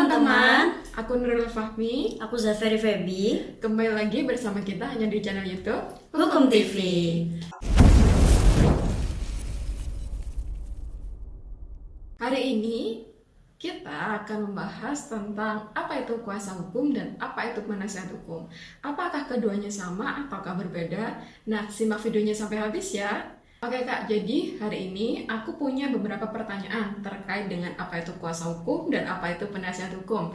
teman-teman, aku Nurul Fahmi. aku Zaferi Febi, Kembali lagi bersama kita hanya di channel YouTube Hukum TV. Hari ini kita akan membahas tentang apa itu kuasa hukum dan apa itu penasihat hukum. Apakah keduanya sama ataukah berbeda? Nah, simak videonya sampai habis ya. Oke Kak, jadi hari ini aku punya beberapa pertanyaan terkait dengan apa itu kuasa hukum dan apa itu penasihat hukum.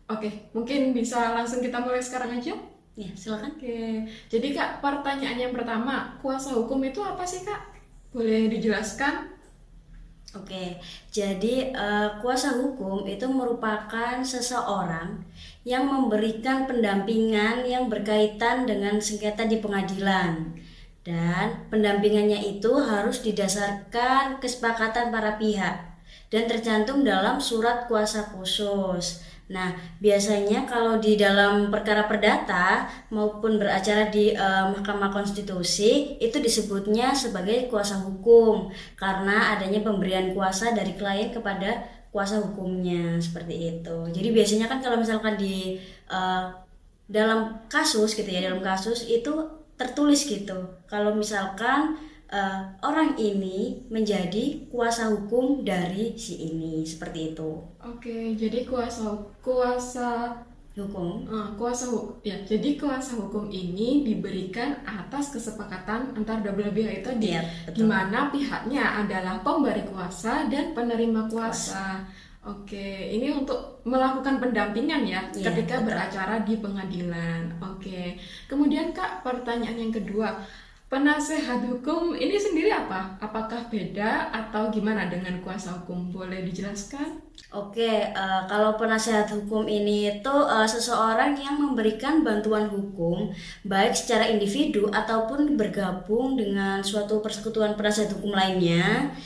Oke, mungkin bisa langsung kita mulai sekarang aja? Ya, silakan. Oke, jadi Kak, pertanyaan yang pertama, kuasa hukum itu apa sih Kak? Boleh dijelaskan? Oke, jadi kuasa hukum itu merupakan seseorang yang memberikan pendampingan yang berkaitan dengan sengketa di pengadilan. Dan pendampingannya itu harus didasarkan kesepakatan para pihak dan tercantum dalam surat kuasa khusus. Nah, biasanya kalau di dalam perkara perdata maupun beracara di Mahkamah Konstitusi itu disebutnya sebagai kuasa hukum karena adanya pemberian kuasa dari klien kepada kuasa hukumnya seperti itu. Jadi biasanya kan kalau misalkan di dalam kasus gitu ya, dalam kasus itu tertulis gitu. Kalau misalkan orang ini menjadi kuasa hukum dari si ini seperti itu. Oke, jadi kuasa Hukum. jadi kuasa hukum ini diberikan atas kesepakatan antar dua belah pihak itu Iya, di betul. mana pihaknya adalah pemberi kuasa dan penerima kuasa. Oke, ini untuk melakukan pendampingan ya Iya, ketika betul. beracara di pengadilan. Oke, kemudian Kak, pertanyaan yang kedua, penasehat hukum ini sendiri apa? Apakah beda atau gimana dengan kuasa hukum? Boleh dijelaskan? Oke, kalau penasehat hukum ini itu seseorang yang memberikan bantuan hukum baik secara individu ataupun bergabung dengan suatu persekutuan penasihat hukum lainnya,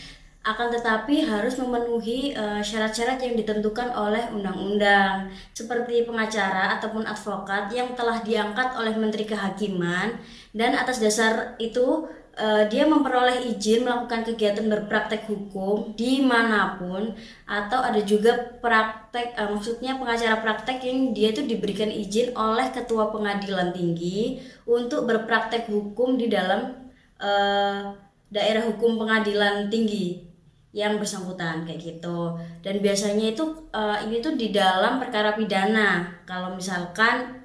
akan tetapi harus memenuhi syarat-syarat yang ditentukan oleh undang-undang seperti pengacara ataupun advokat yang telah diangkat oleh Menteri Kehakiman, dan atas dasar itu dia memperoleh izin melakukan kegiatan berpraktek hukum dimanapun, atau ada juga praktek maksudnya pengacara praktek yang dia itu diberikan izin oleh Ketua Pengadilan Tinggi untuk berpraktek hukum di dalam daerah hukum pengadilan tinggi yang bersangkutan kayak gitu. Dan biasanya itu ini tuh di dalam perkara pidana kalau misalkan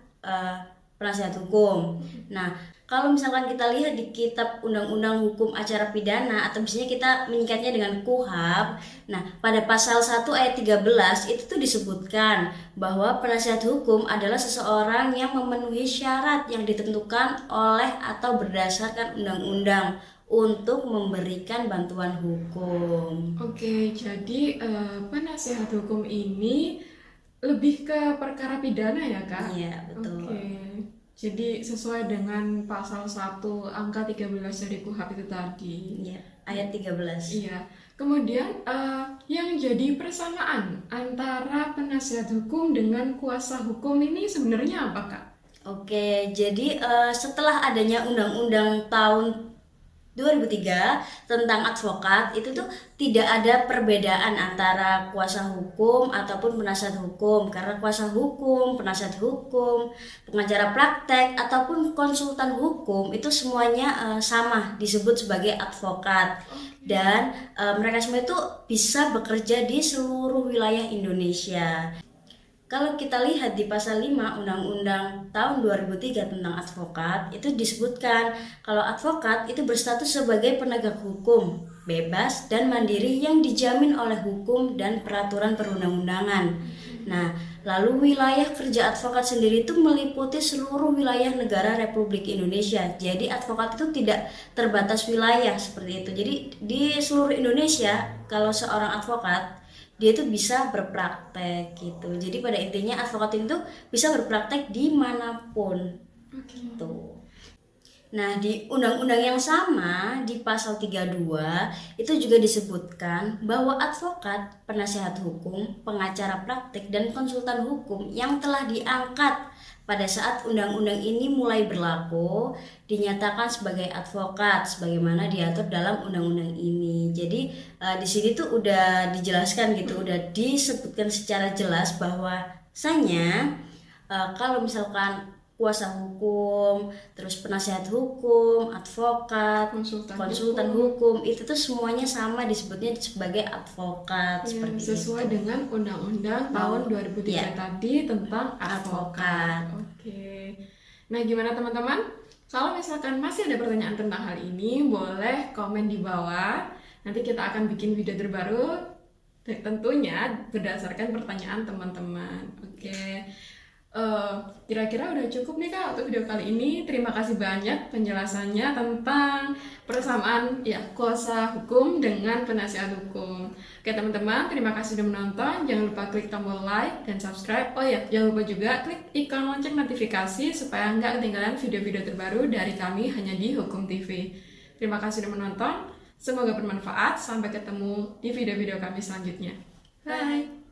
penasihat hukum. Nah, kalau misalkan kita lihat di kitab Undang-Undang Hukum Acara Pidana atau biasanya kita menyingkatnya dengan KUHAP. Nah, pada pasal 1 ayat 13 itu tuh disebutkan bahwa penasihat hukum adalah seseorang yang memenuhi syarat yang ditentukan oleh atau berdasarkan undang-undang untuk memberikan bantuan hukum. Oke, jadi penasehat hukum ini lebih ke perkara pidana ya Kak? Iya, betul. Oke, jadi sesuai dengan pasal 1 angka 13 dari KUHP itu tadi. Iya, ayat 13. Iya, kemudian yang jadi persamaan antara penasihat hukum dengan kuasa hukum ini sebenarnya apa Kak? Oke, jadi setelah adanya undang-undang tahun 2003 tentang advokat, itu tuh tidak ada perbedaan antara kuasa hukum ataupun penasihat hukum, karena kuasa hukum, penasihat hukum, pengacara praktek ataupun konsultan hukum itu semuanya sama disebut sebagai advokat. Dan mereka semua itu bisa bekerja di seluruh wilayah Indonesia. Kalau kita lihat di pasal 5 Undang-Undang tahun 2003 tentang advokat, itu disebutkan kalau advokat itu berstatus sebagai penegak hukum, bebas dan mandiri yang dijamin oleh hukum dan peraturan perundang-undangan. Nah, lalu wilayah kerja advokat sendiri itu meliputi seluruh wilayah negara Republik Indonesia. Jadi advokat itu tidak terbatas wilayah seperti itu. Jadi di seluruh Indonesia kalau seorang advokat dia itu bisa berpraktek gitu. Jadi pada intinya advokat itu bisa berpraktek dimanapun. Gitu. Nah, di undang-undang yang sama di pasal 32 itu juga disebutkan bahwa advokat, penasehat hukum, pengacara praktik dan konsultan hukum yang telah diangkat pada saat undang-undang ini mulai berlaku dinyatakan sebagai advokat sebagaimana diatur dalam undang-undang ini. Jadi di sini tuh udah dijelaskan gitu, udah disebutkan secara jelas bahwasanya kalau misalkan kuasa hukum, terus penasehat hukum, advokat, konsultan hukum, itu tuh semuanya sama disebutnya sebagai advokat seperti sesuai itu. dengan Undang-Undang tahun 2003 tadi tentang advokat. Oke. Nah, gimana teman-teman? Kalau misalkan masih ada pertanyaan tentang hal ini, boleh komen di bawah. Nanti kita akan bikin video terbaru, tentunya berdasarkan pertanyaan teman-teman. Oke. Kira-kira udah cukup nih Kak untuk video kali ini. Terima kasih banyak penjelasannya tentang persamaan ya kuasa hukum dengan penasihat hukum. Oke teman-teman, terima kasih sudah menonton. Jangan lupa klik tombol like dan subscribe. Oh ya, jangan lupa juga klik ikon lonceng notifikasi supaya nggak ketinggalan video-video terbaru dari kami hanya di Hukum TV. Terima kasih sudah menonton. Semoga bermanfaat. Sampai ketemu di video-video kami selanjutnya. Bye.